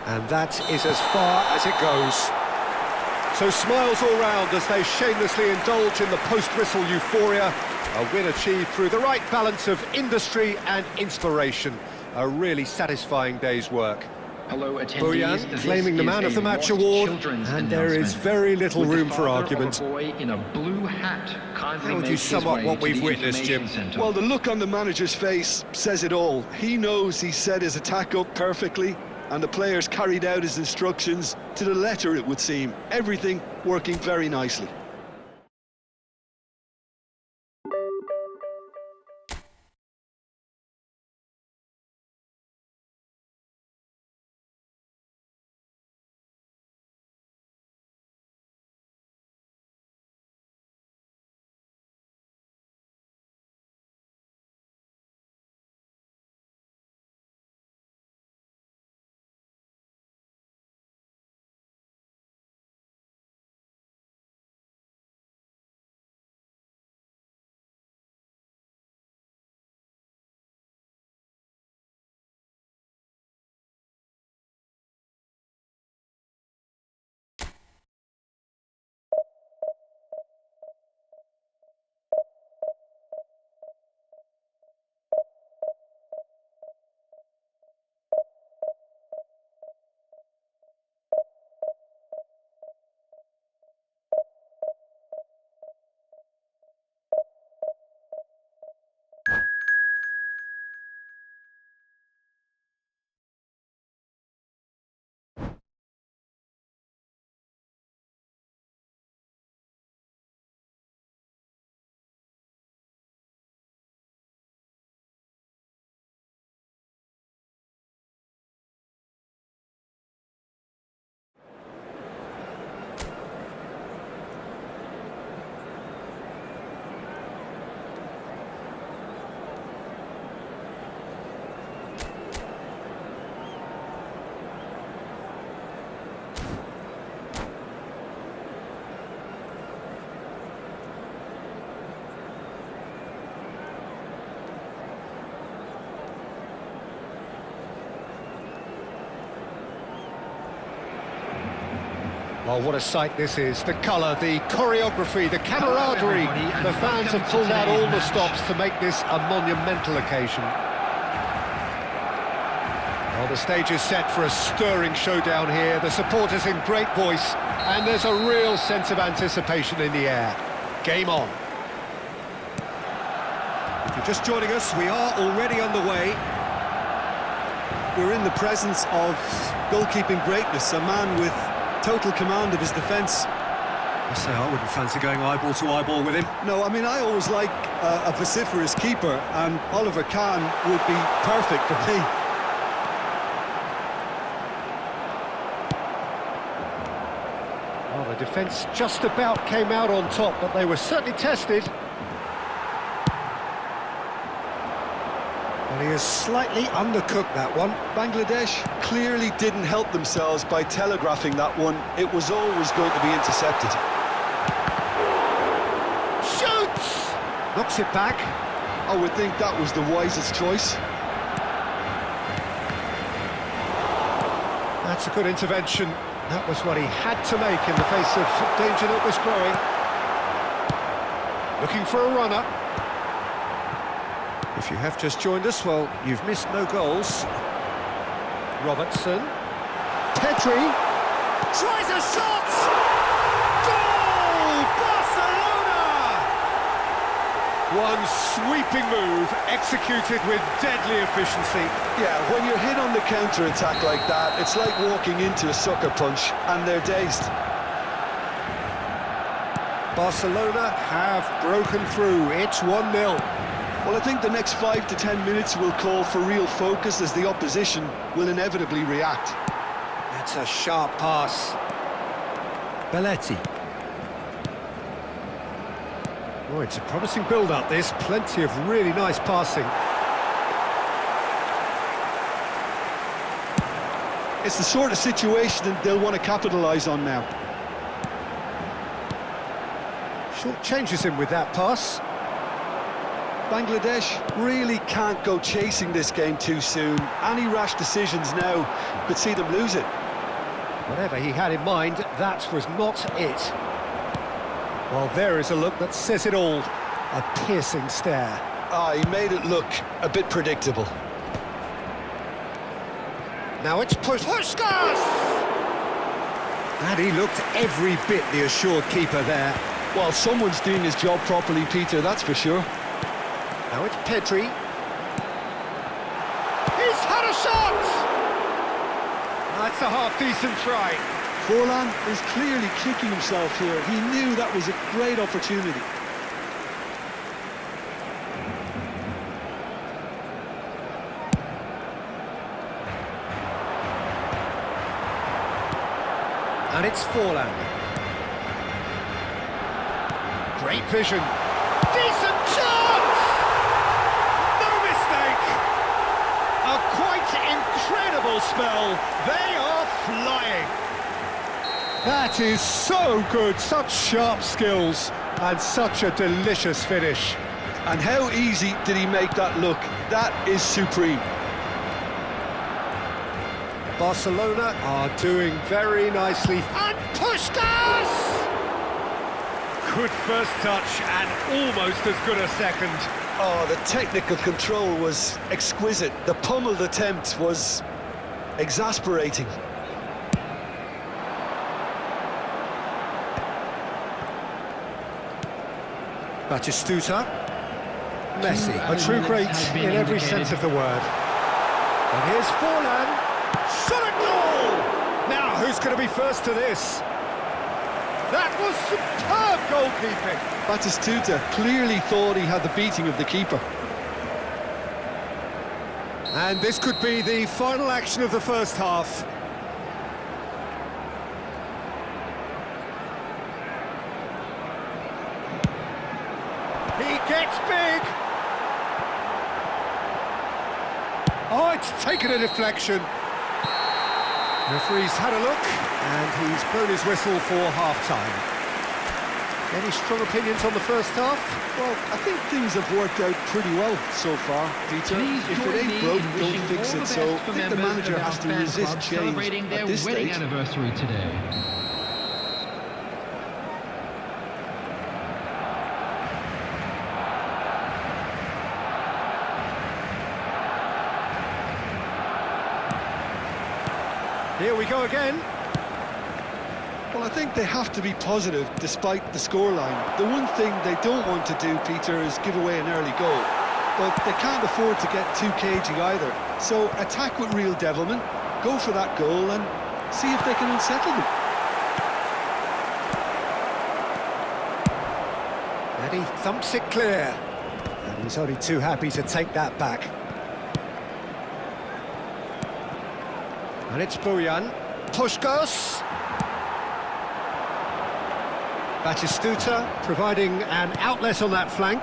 And that is as far as it goes. So smiles all round as they shamelessly indulge in the post-whistle euphoria. A win achieved through the right balance of industry and inspiration. A really satisfying day's work. Hello, attendees. Boyan claiming the Man of the Match award, and there is very little room for argument. In a blue hat How would you sum up what we've witnessed, Jim? Well, the look on the manager's face says it all. He knows he set his attack up perfectly, and the players carried out his instructions to the letter, it would seem. Everything working very nicely. Well, what a sight this is. The colour, the choreography, the camaraderie. The fans have pulled out all the stops to make this a monumental occasion. Well, the stage is set for a stirring showdown here. The supporters in great voice, and there's a real sense of anticipation in the air. Game on. If you're just joining us, we are already underway. We're in the presence of goalkeeping greatness, a man with total command of his defence. I say I wouldn't fancy going eyeball to eyeball with him. No, I mean, I always like a vociferous keeper, and Oliver Kahn would be perfect for me. Well, the defence just about came out on top, but they were certainly tested. Well, he has slightly undercooked that one. Bangladesh clearly didn't help themselves by telegraphing that one. It was always going to be intercepted. Shoots! Knocks it back. I would think that was the wisest choice. That's a good intervention. That was what he had to make in the face of danger that was growing. Looking for a runner. If you have just joined us, well, you've missed no goals. Robertson. Pedri. Tries a shot! Goal! Barcelona! One sweeping move, executed with deadly efficiency. Yeah, when you're hit on the counter-attack like that, it's like walking into a sucker punch, and they're dazed. Barcelona have broken through. It's 1-0. Well, I think the next 5 to 10 minutes will call for real focus, as the opposition will inevitably react. That's a sharp pass. Belletti. Oh, it's a promising build-up, this. Plenty of really nice passing. It's the sort of situation that they'll want to capitalise on now. Short changes him with that pass. Bangladesh really can't go chasing this game too soon. Any rash decisions now could see them lose it. Whatever he had in mind, that was not it. Well, there is a look that says it all. A piercing stare. Ah, he made it look a bit predictable. Now it's Puskas! And he looked every bit the assured keeper there. Well, someone's doing his job properly, Peter, that's for sure. Now it's Pedri. He's had a shot! That's a half-decent try. Forlan is clearly kicking himself here. He knew that was a great opportunity. And it's Forlan. Great vision. Decent chance! No mistake! A quite incredible spell. They are flying. That is so good. Such sharp skills and such a delicious finish. And how easy did he make that look? That is supreme. Barcelona are doing very nicely. And Puskas! Good first touch and almost as good a second. Oh, the technical control was exquisite. The pummeled attempt was exasperating. Batistuta. Messi, a true great in every sense of the word. And here's Forlan. Shot a goal! Now, who's going to be first to this? That was superb goalkeeping. Batistuta clearly thought he had the beating of the keeper. And this could be the final action of the first half. He gets big. Oh, it's taken a deflection. Referee's had a look, and he's blown his whistle for half-time. Any strong opinions on the first half? Well, I think things have worked out pretty well so far, Peter. Please If join it me ain't broke, in don't wishing fix all it. the So best I for think the members manager of has our to fan resist club change celebrating their at this wedding stage. anniversary today. Here we go again. Well, I think they have to be positive despite the scoreline. The one thing they don't want to do, Peter, is give away an early goal. But they can't afford to get too cagey either. So attack with real devilment, go for that goal and see if they can unsettle them. And he thumps it clear. And he's only too happy to take that back. And it's Bojan. Puskos. Batistuta providing an outlet on that flank.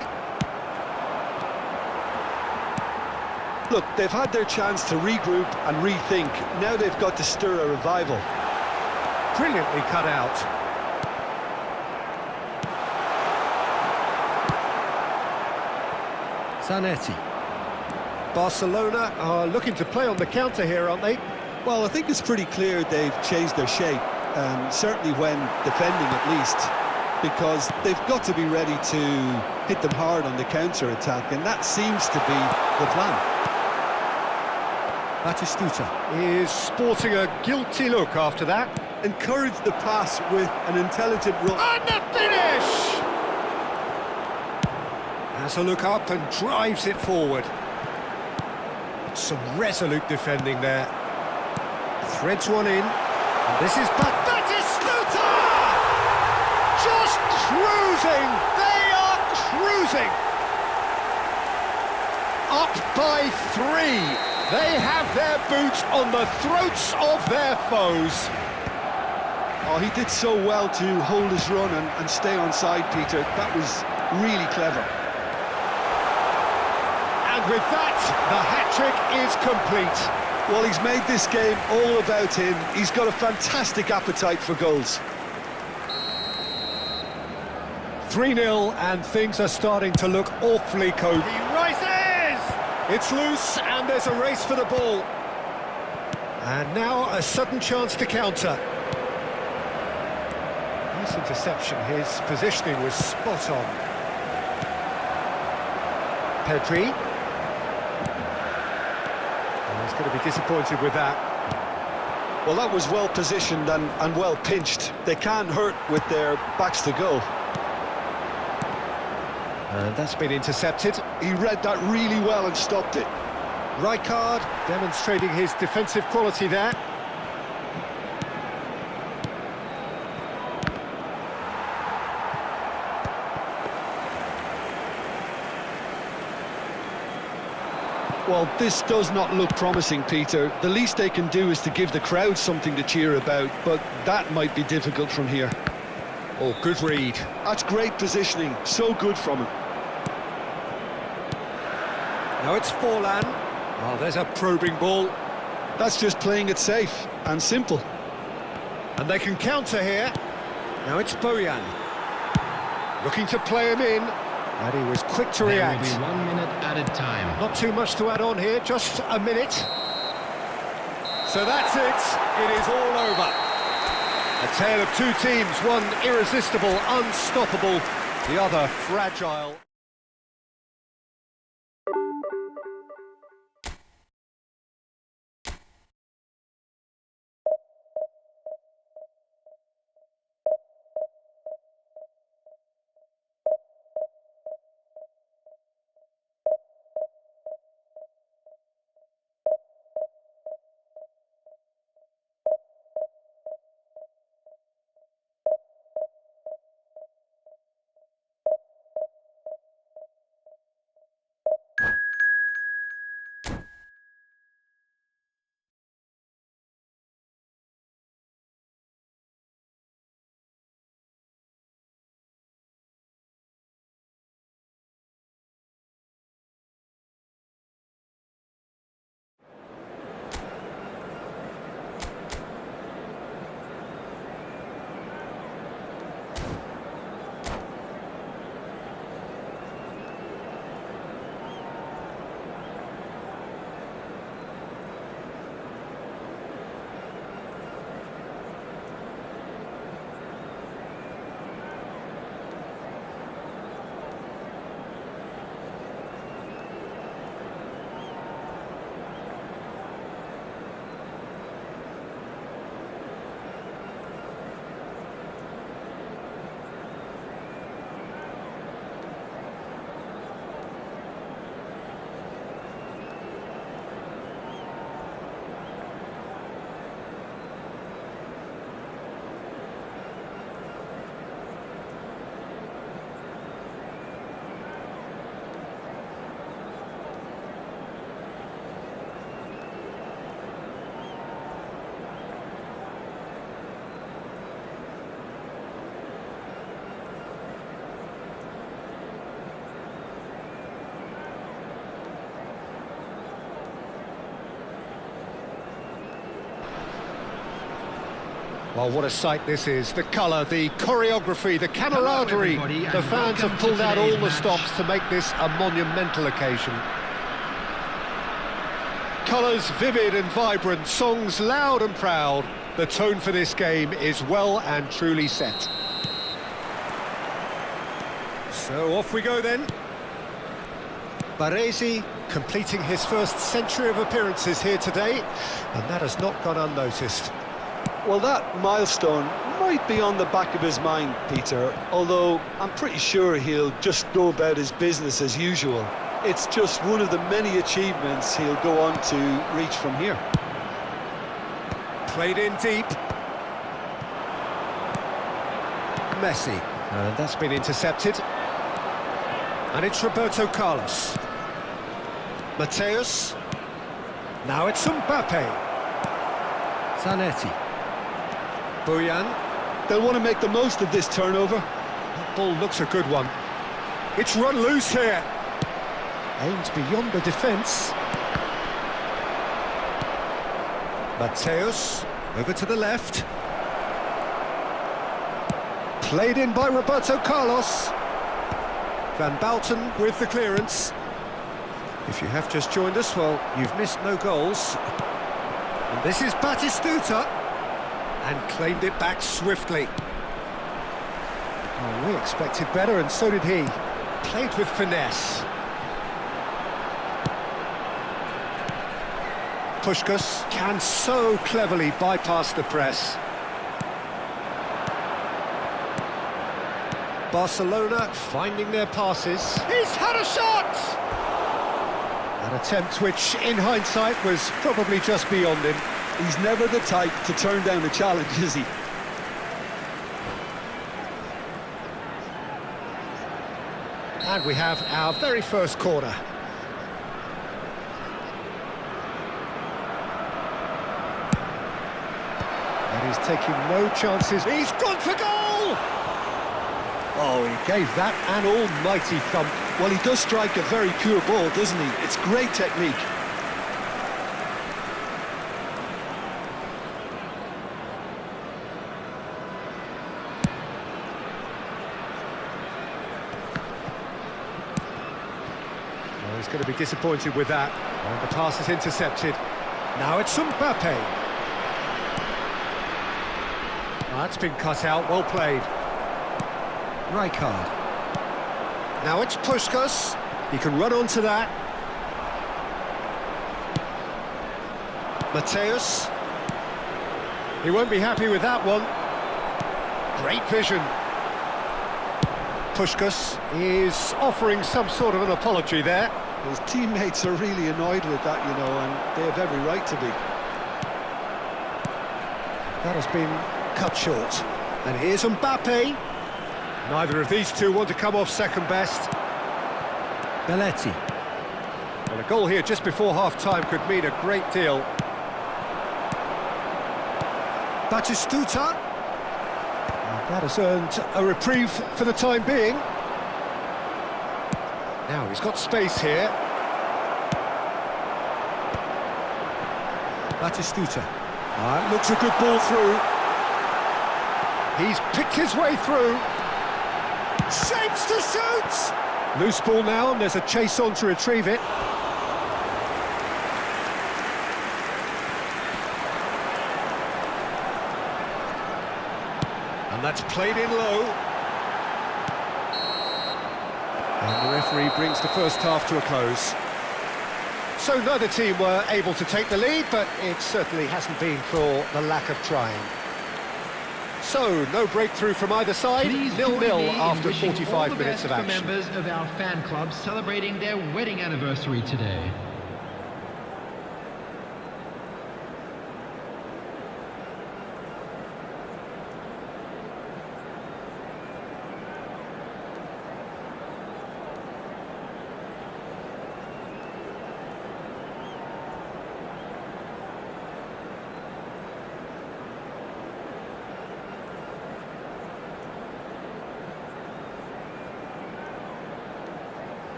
Look, they've had their chance to regroup and rethink. Now they've got to stir a revival. Brilliantly cut out. Zanetti. Barcelona are looking to play on the counter here, aren't they? Well, I think it's pretty clear they've changed their shape, certainly when defending at least, because they've got to be ready to hit them hard on the counter-attack, and that seems to be the plan. Batistuta is sporting a guilty look after that. Encourage the pass with an intelligent run. And the finish! Has a look up and drives it forward. Some resolute defending there. Threads one in. And this is Batistuta! Just cruising! They are cruising! Up by 3. They have their boots on the throats of their foes. Oh, he did so well to hold his run and stay on side, Peter. That was really clever. And with that, the hat-trick is complete. Well, he's made this game all about him. He's got a fantastic appetite for goals. 3-0, and things are starting to look awfully cozy. He rises! It's loose, and there's a race for the ball. And now a sudden chance to counter. Nice interception. His positioning was spot on. Pedri. He's going to be disappointed with that. Well, that was well positioned and well pinched. They can't hurt with their backs to goal. And that's been intercepted. He read that really well and stopped it. Rijkaard demonstrating his defensive quality there. Well, this does not look promising, Peter. The least they can do is to give the crowd something to cheer about, but that might be difficult from here. Oh, good read. That's great positioning, so good from him. Now it's Forlan. Oh, there's a probing ball. That's just playing it safe and simple. And they can counter here. Now it's Bojan. Looking to play him in. And he was quick to react. There will be 1 minute added time. Not too much to add on here, just a minute. So that's it. It is all over. A tale of two teams, one irresistible, unstoppable, the other fragile. Well, what a sight this is. The colour, the choreography, the camaraderie. everybody, The and fans have welcome pulled to out all today's the match. stops to make this a monumental occasion. Colours vivid and vibrant, songs loud and proud. The tone for this game is well and truly set. So off we go then. Baresi completing his first century of appearances here today, and that has not gone unnoticed. Well, that milestone might be on the back of his mind, Peter, although I'm pretty sure he'll just go about his business as usual. It's just one of the many achievements he'll go on to reach from here. Played in deep. Messi. And that's been intercepted. And it's Roberto Carlos. Mateus. Now it's Mbappe. Zanetti. Buyan. They'll want to make the most of this turnover. That ball looks a good one. It's run loose here. Aimed beyond the defence. Mateus, over to the left. Played in by Roberto Carlos. Van Bouten with the clearance. If you have just joined us, well, you've missed no goals. And this is Batistuta. And claimed it back swiftly. Oh, we expected better, and so did he. Played with finesse. Puskás can so cleverly bypass the press. Barcelona finding their passes. He's had a shot! An attempt which, in hindsight, was probably just beyond him. He's never the type to turn down a challenge, is he? And we have our very first corner. And he's taking no chances. He's gone for goal! Oh, he gave that an almighty thump. Well, he does strike a very pure ball, doesn't he? It's great technique. Well, he's going to be disappointed with that. And the pass is intercepted. Now it's Mbappe. Oh, that's been cut out, well played. Rijkaard. Now it's Puskás. He can run onto that. Mateus. He won't be happy with that one. Great vision. Puskás is offering some sort of an apology there. His teammates are really annoyed with that, you know, and they have every right to be. That has been cut short. And here's Mbappe. Neither of these two want to come off second best. Belletti. Well, a goal here just before half-time could mean a great deal. Batistuta. And that has earned a reprieve for the time being. Now he's got space here. Batistuta. Looks a good ball through. He's picked his way through. Shapes to shoot! Loose ball now, and there's a chase on to retrieve it. And that's played in low. And the referee brings the first half to a close. So neither team were able to take the lead, but it certainly hasn't been for the lack of trying. So, no breakthrough from either side, Please 0-0 join me in after wishing 45 all the minutes best of for action. members of our fan club celebrating their wedding anniversary today.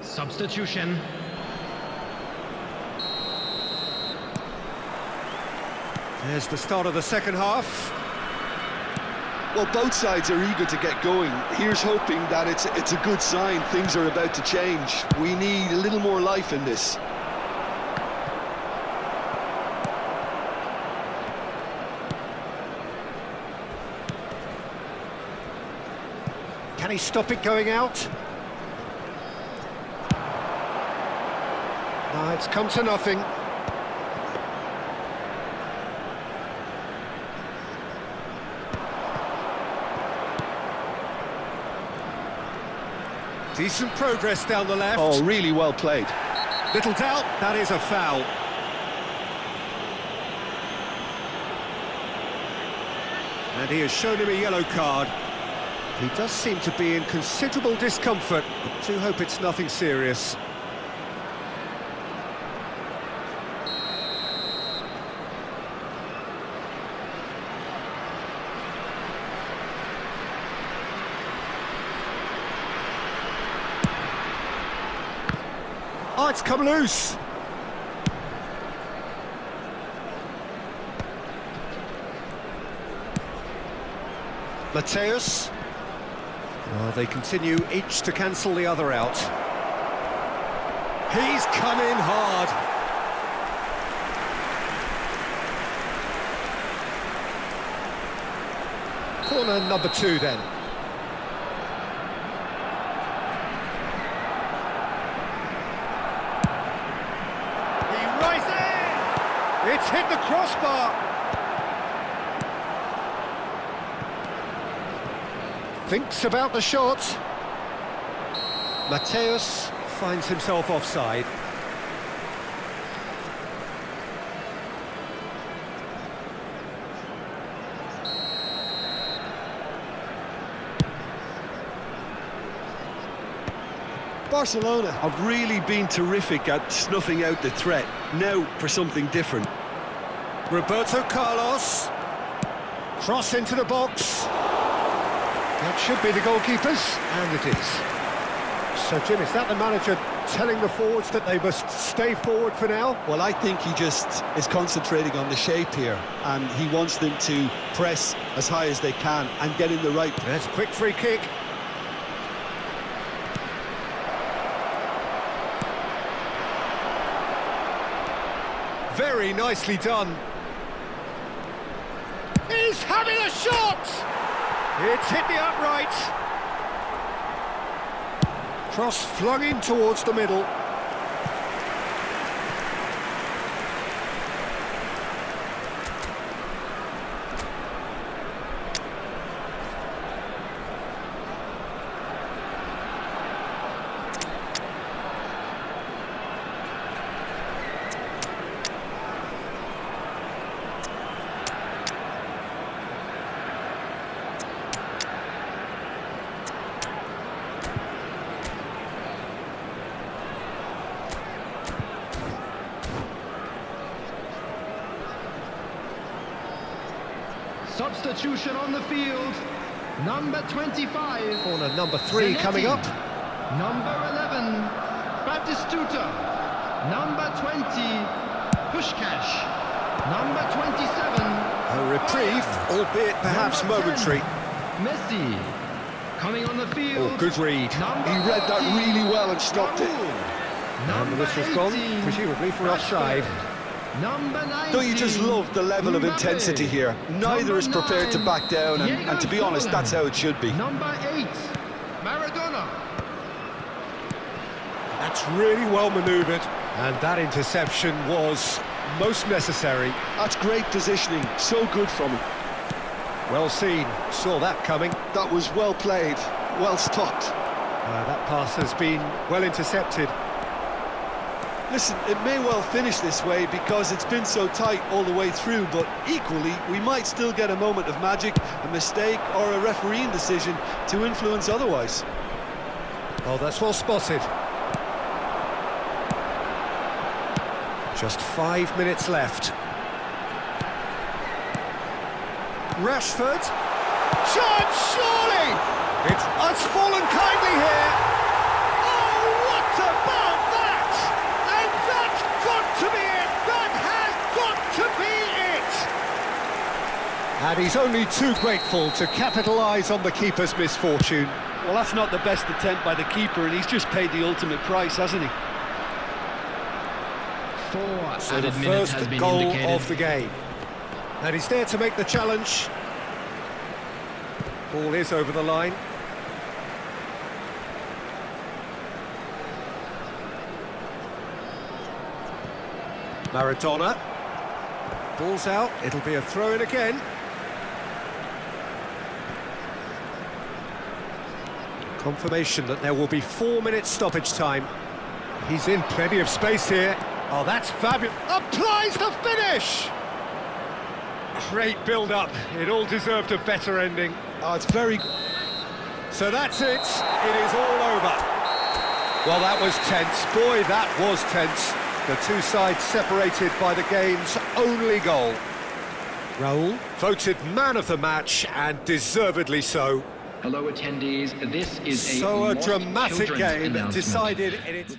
Substitution. There's the start of the second half. Well, both sides are eager to get going. Here's hoping that it's a good sign. Things are about to change. We need a little more life in this. Can he stop it going out? No, it's come to nothing. Decent progress down the left. Oh, really well played. Little doubt, that is a foul. And he has shown him a yellow card. He does seem to be in considerable discomfort. I do hope it's nothing serious. Oh, it's come loose. Mateus. Oh, they continue each to cancel the other out. He's come in hard. Corner number 2 then. It's hit the crossbar. Thinks about the shot. Mateus finds himself offside. Barcelona have really been terrific at snuffing out the threat. Now for something different. Roberto Carlos. Cross into the box. That should be the goalkeepers, and it is. So, Jim, is that the manager telling the forwards that they must stay forward for now? Well, I think he just is concentrating on the shape here, and he wants them to press as high as they can and get in the right... There's a quick free kick. Very nicely done. He's having a shot! It's hit the upright. Cross flung in towards the middle. Substitution on the field. Number 25. Corner number 3 coming up. Number 11. Batistuta. Number 20. Pushkash. Number 27. A reprieve, albeit perhaps Number 10, momentary. Messi. Coming on the field. Oh, good read. Number He read that 18, really well and stopped it. And the Number whistle's gone, 18, presumably for offside. Number 19. Don't you just love the level of Mbappe. intensity here? Neither is prepared to back down, and to be honest, that's how it should be. Number 8. Maradona. That's really well manoeuvred. And that interception was most necessary. That's great positioning, so good from him. Well seen, saw that coming. That was well played, well stopped. That pass has been well intercepted. Listen, it may well finish this way because it's been so tight all the way through, but equally, we might still get a moment of magic, a mistake, or a refereeing decision to influence otherwise. Oh, that's well spotted. Just 5 minutes left. Rashford. Chance, surely! It's fallen kindly here. Oh, what about that? And that's got to be it! That has got to be it! And he's only too grateful to capitalise on the keeper's misfortune. Well, that's not the best attempt by the keeper, and he's just paid the ultimate price, hasn't he? 4 So the added minutes first has been goal indicated. of the game. And he's there to make the challenge. Ball is over the line. Maradona. Ball's out, it'll be a throw-in again. Confirmation that there will be 4 minutes stoppage time. He's in plenty of space here. Oh, that's fabulous. Applies the finish! Great build-up. It all deserved a better ending. Oh, it's very... So that's it. It is all over. Well, that was tense. Boy, that was tense. The two sides separated by the game's only goal. Raul. Voted man of the match, and deservedly so. Hello attendees, this is So a lost dramatic children's game announcement. decided in its...